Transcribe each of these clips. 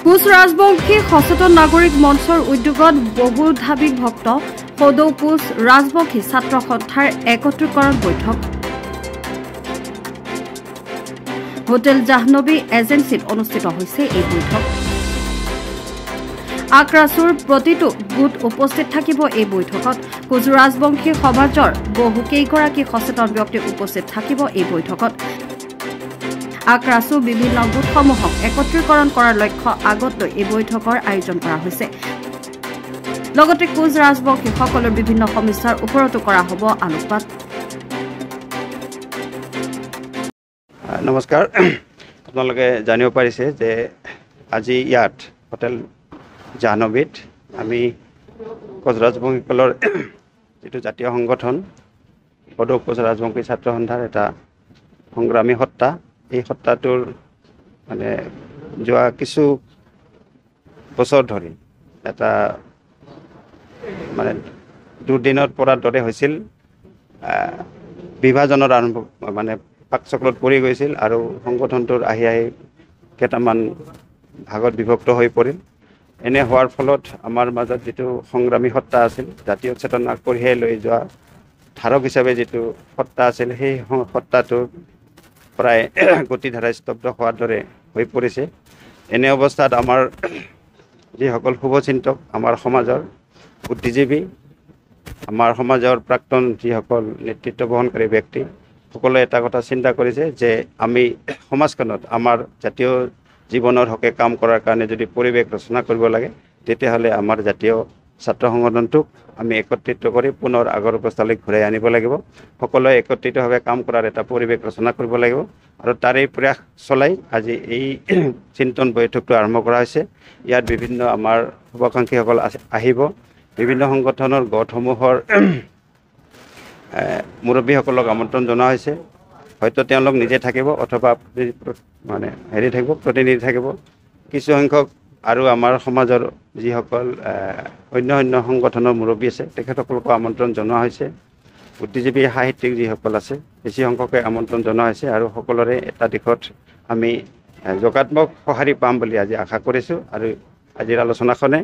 কোচ ৰাজবংশী সচেতন নাগৰিক মঞ্চৰ উদ্যোগত বহুধাৱী ভক্ত সদৌ কোচ ৰাজবংশী ছাত্ৰ সন্থাৰ একত্ৰীকৰণ বৈঠক হোটেল জাহ্নবী এজেন্সিত অনুষ্ঠিত হৈছে এই বৈঠক আক্ৰাছুৰ প্ৰতিটো গোট উপস্থিত থাকিব এই বৈঠকত কোচ ৰাজবংশী সমাজৰ বহুকেইগৰাকী সচেতন ব্যক্তি উপস্থিত থাকিব এই বৈঠকত আক্ৰাছু বিভিন্ন গোটসমূহক একত্ৰীকৰণ কৰাৰ লক্ষ্য আগত লৈ এই বৈঠকৰ আয়োজন কৰা হৈছে লগতে কোচ ৰাজবংশী সকলৰ বিভিন্ন সমস্যাৰ ওপৰতো কৰা হ'ব আলোকপাত নমস্কাৰ আপোনালোকে জানিব পাৰিছে যে আজি ইয়াত হোটেল জাহ্নবীত আমি কোচ ৰাজবংশীসকলৰ যেটো জাতীয় সংগঠন সদৌ কোচ ৰাজবংশী ছাত্ৰ সন্থাৰ এটা সংগ্ৰামী সত্তা এই সত্তাটোৰ মানে যোৱা কিছু বছৰ ধৰি এটা মানে দুদিনৰ পৰা দৰে হৈছিল বিভাজনৰ আৰম্ভ মানে পাকচক্ৰত পৰি গৈছিল আৰু সংগঠনটোৰ আহি কেইটামান ভাগত বিভক্ত হৈ পৰিল এনে হোৱাৰ ফলত আমাৰ মাজত যেটো সংগ্ৰামী সত্তা আছিল জাতীয় চেতনা কঢ়িয়াই লৈ যোৱা ধাৰক হিচাপে যেটো সত্তা আছিল সেই সত্তাটোৰ প্ৰায় গতিধাৰা স্তব্ধ হোৱাৰ দৰে হৈ পৰিছে এনে অৱস্থাত আমাৰ যিসকল শুভচিন্তক আমাৰ সমাজৰ বুদ্ধিজীৱী আমাৰ সমাজৰ প্ৰাক্তন যিসকল নেতৃত্ব বহনকাৰী ব্যক্তি সকলোৱে এটা কথা চিন্তা কৰিছে যে আমি সমাজখনত আমাৰ জাতীয় জীৱনৰ হকে কাম কৰাৰ কাৰণে যদি পৰিৱেশ ৰচনা কৰিব লাগে তেতিয়াহ'লে আমাৰ জাতীয় ছাত্ৰ সংগঠনটোক আমি একত্ৰিত কৰি পুনৰ আগৰ অৱস্থালৈ ঘূৰাই আনিব লাগিব সকলোৱে একত্ৰিতভাৱে কাম কৰাৰ এটা পৰিৱেশ ৰচনা কৰিব লাগিব আৰু তাৰেই প্ৰয়াস চলাই আজি এই চিন্তন বৈঠকটো আৰম্ভ কৰা হৈছে ইয়াত বিভিন্ন আমাৰ শুভাকাংক্ষীসকল আহিব বিভিন্ন সংগঠনৰ গোটসমূহৰ মুৰব্বীসকলক আমন্ত্ৰণ জনোৱা হৈছে হয়তো তেওঁলোক নিজে থাকিব অথবা মানে থাকিব প্ৰতিনিধি থাকিব কিছু সংখ্যক আৰু আমাৰ সমাজৰ যিসকল অন্য সংগঠনৰ মুৰব্বী আছে তেখেতসকলকো আমন্ত্ৰণ জনোৱা হৈছে বুদ্ধিজীৱী সাহিত্যিক যিসকল আছে বেছি সংখ্যকে আমন্ত্ৰণ জনোৱা হৈছে আৰু সকলোৰে এটা দিশত আমি যোগাত্মক সঁহাৰি পাম বুলি আজি আশা কৰিছোঁ আৰু আজিৰ আলোচনাখনে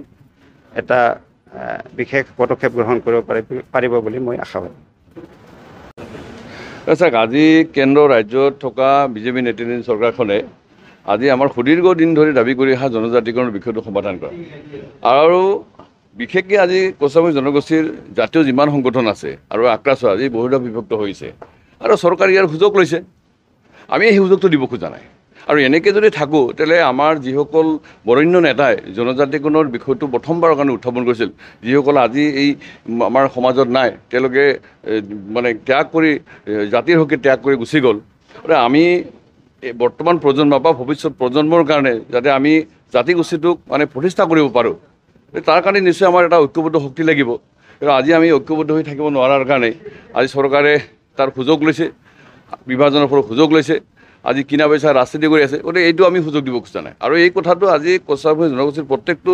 এটা বিশেষ পদক্ষেপ গ্ৰহণ কৰিব পাৰিব বুলি মই আশাবাদী চাওক আজি কেন্দ্ৰ ৰাজ্যত থকা বিজেপি নেতৃত্বাধীন চৰকাৰখনে আজি আমাৰ সুদীৰ্ঘ দিন ধৰি দাবী কৰি অহা জনজাতিকৰণৰ বিষয়টো সমাধান কৰা আৰু বিশেষকৈ আজি কোচামী জনগোষ্ঠীৰ জাতীয় যিমান সংগঠন আছে আৰু আক্ৰাছু আজি বহুধা বিভক্ত হৈছে আৰু চৰকাৰে ইয়াৰ সুযোগ লৈছে আমি এই সুযোগটো দিব খোজা নাই আৰু এনেকৈ যদি থাকোঁ তেতিয়াহ'লে আমাৰ যিসকল বৰেণ্য নেতাই জনজাতিকৰণৰ বিষয়টো প্ৰথমবাৰৰ কাৰণে উত্থাপন কৰিছিল যিসকল আজি এই আমাৰ সমাজত নাই তেওঁলোকে মানে ত্যাগ কৰি জাতিৰ হকে ত্যাগ কৰি গুচি গ'ল আমি বৰ্তমান প্ৰজন্ম বা ভৱিষ্যত প্ৰজন্মৰ কাৰণে যাতে আমি জাতিগোষ্ঠীটোক মানে প্ৰতিষ্ঠা কৰিব পাৰোঁ তাৰ কাৰণে নিশ্চয় আমাৰ এটা ঐক্যবদ্ধ শক্তি লাগিব কিন্তু আজি আমি ঐক্যবদ্ধ হৈ থাকিব নোৱাৰাৰ কাৰণে আজি চৰকাৰে তাৰ সুযোগ লৈছে বিভাজনৰ ফলত সুযোগ লৈছে আজি কিনা পইচা ৰাজনীতি কৰি আছে গতিকে এইটো আমি সুযোগ দিব খোজা নাই আৰু এই কথাটো আজি কোচামী জনগোষ্ঠীৰ প্ৰত্যেকটো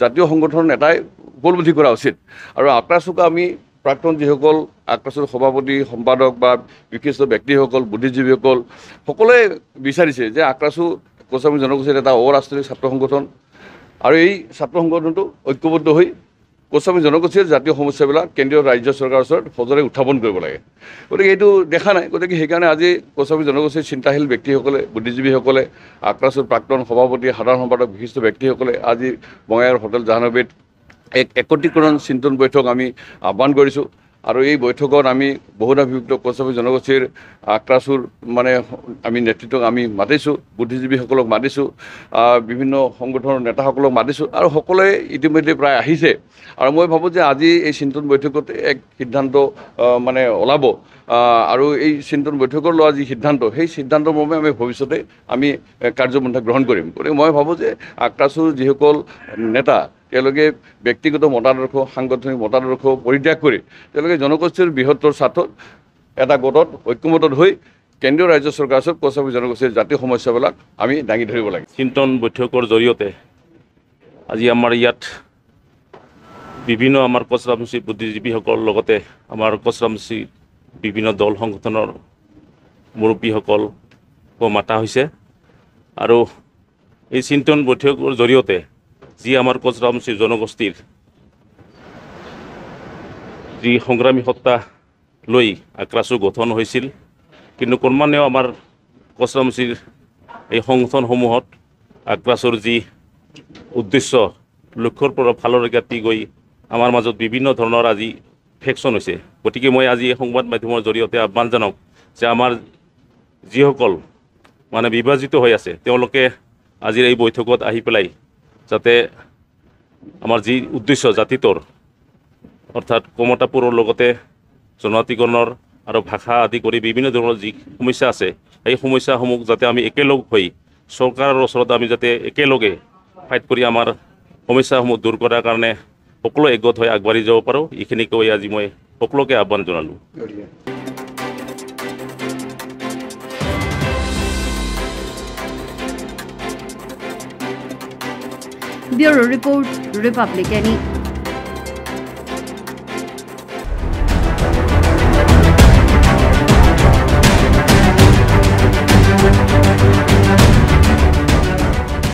জাতীয় সংগঠনৰ নেতাই উপলব্ধি কৰা উচিত আৰু আক্ৰাছুক আমি প্ৰাক্তন যিসকল আক্ৰাছুৰ সভাপতি সম্পাদক বা বিশিষ্ট ব্যক্তিসকল বুদ্ধিজীৱীসকল সকলোৱে বিচাৰিছে যে আক্ৰাছু কোচামী জনগোষ্ঠীৰ এটা অৰাষ্ট্ৰীয় ছাত্ৰ সংগঠন আৰু এই ছাত্ৰ সংগঠনটো ঐক্যবদ্ধ হৈ কোচামী জনগোষ্ঠীৰ জাতীয় সমস্যাবিলাক কেন্দ্ৰীয় ৰাজ্য চৰকাৰৰ ওচৰত সজোৰে উত্থাপন কৰিব লাগে গতিকে এইটো দেখা নাই গতিকে সেইকাৰণে আজি কোচামী জনগোষ্ঠীৰ চিন্তাশীল ব্যক্তিসকলে বুদ্ধিজীৱীসকলে আক্ৰাছুৰ প্ৰাক্তন সভাপতি সাধাৰণ সম্পাদক বিশিষ্ট ব্যক্তিসকলে আজি বঙাইগাঁৱৰ হোটেল জাহ্নবীত এক একত্ৰীকৰণ চিন্তন বৈঠক আমি আহ্বান কৰিছোঁ আৰু এই বৈঠকত আমি বহুধা বিভক্ত কোচামী জনগোষ্ঠীৰ আক্ৰাছুৰ মানে আমি নেতৃত্বক আমি মাতিছোঁ বুদ্ধিজীৱীসকলক মাতিছোঁ বিভিন্ন সংগঠনৰ নেতাসকলক মাতিছোঁ আৰু সকলোৱে ইতিমধ্যে প্ৰায় আহিছে আৰু মই ভাবোঁ যে আজি এই চিন্তন বৈঠকত এক সিদ্ধান্ত মানে ওলাব আৰু এই চিন্তন বৈঠকৰ লোৱা যি সিদ্ধান্ত সেই সিদ্ধান্তৰ মৰ্মে আমি ভৱিষ্যতে আমি কাৰ্যপন্থা গ্ৰহণ কৰিম গতিকে মই ভাবোঁ যে আক্ৰাছুৰ যিসকল নেতা তেওঁলোকে ব্যক্তিগত মতাদৰ্শ সাংগঠনিক মতাদৰ্শ পৰিত্যাগ কৰি তেওঁলোকে জনগোষ্ঠীৰ বৃহত্তৰ স্বাৰ্থত এটা গোটত ঐক্যমতত হৈ কেন্দ্ৰীয় ৰাজ্য চৰকাৰৰ ওচৰত কোচামী জনগোষ্ঠীৰ জাতীয় সমস্যাবিলাক আমি দাঙি ধৰিব লাগে চিন্তন বৈঠকৰ জৰিয়তে আজি আমাৰ ইয়াত বিভিন্ন আমাৰ কোচামী বুদ্ধিজীৱীসকলৰ লগতে আমাৰ কোচামী বিভিন্ন দল সংগঠনৰ মুৰব্বীসকলক মাতা হৈছে আৰু এই চিন্তন বৈঠকৰ জৰিয়তে যি আমাৰ কোচ ৰাজবংশী জনগোষ্ঠীৰ যি সংগ্ৰামী সত্তা লৈ আক্ৰাছু গঠন হৈছিল, কিন্তু ক্ৰমান্বয়ে আমাৰ কোচ ৰাজবংশীৰ এই সংগঠনসমূহত আক্ৰাছুৰ যি উদ্দেশ্য লক্ষ্যৰ পৰা ফাললৈকে গৈ আমাৰ মাজত বিভিন্ন ধৰণৰ আজি ফেকশ্যন হৈছে। গতিকে মই আজি এই সংবাদ মাধ্যমৰ জৰিয়তে আহ্বান জনাওক যে আমাৰ যিসকল মানে বিভাজিত হৈ আছে তেওঁলোকে আজিৰ এই বৈঠকত আহি পেলাই যাতে আমাৰ যি উদ্দেশ্য জাতিটোৰ অৰ্থাৎ কমতাপুৰৰ লগতে জনজাতিকৰণৰ আৰু ভাষা আদি কৰি বিভিন্ন ধৰণৰ যি সমস্যা আছে এই সমস্যাসমূহ যাতে আমি একেলগ হৈ চৰকাৰৰ ওচৰত আমি যাতে একেলগে ফাইট কৰি আমাৰ সমস্যাসমূহ দূৰ কৰাৰ কাৰণে সকলো একগোট হৈ আগবাঢ়ি যাব পাৰোঁ, এইখিনি কৈ আজি মই সকলোকে আহ্বান জনালোঁ। Bureau report, Republic any.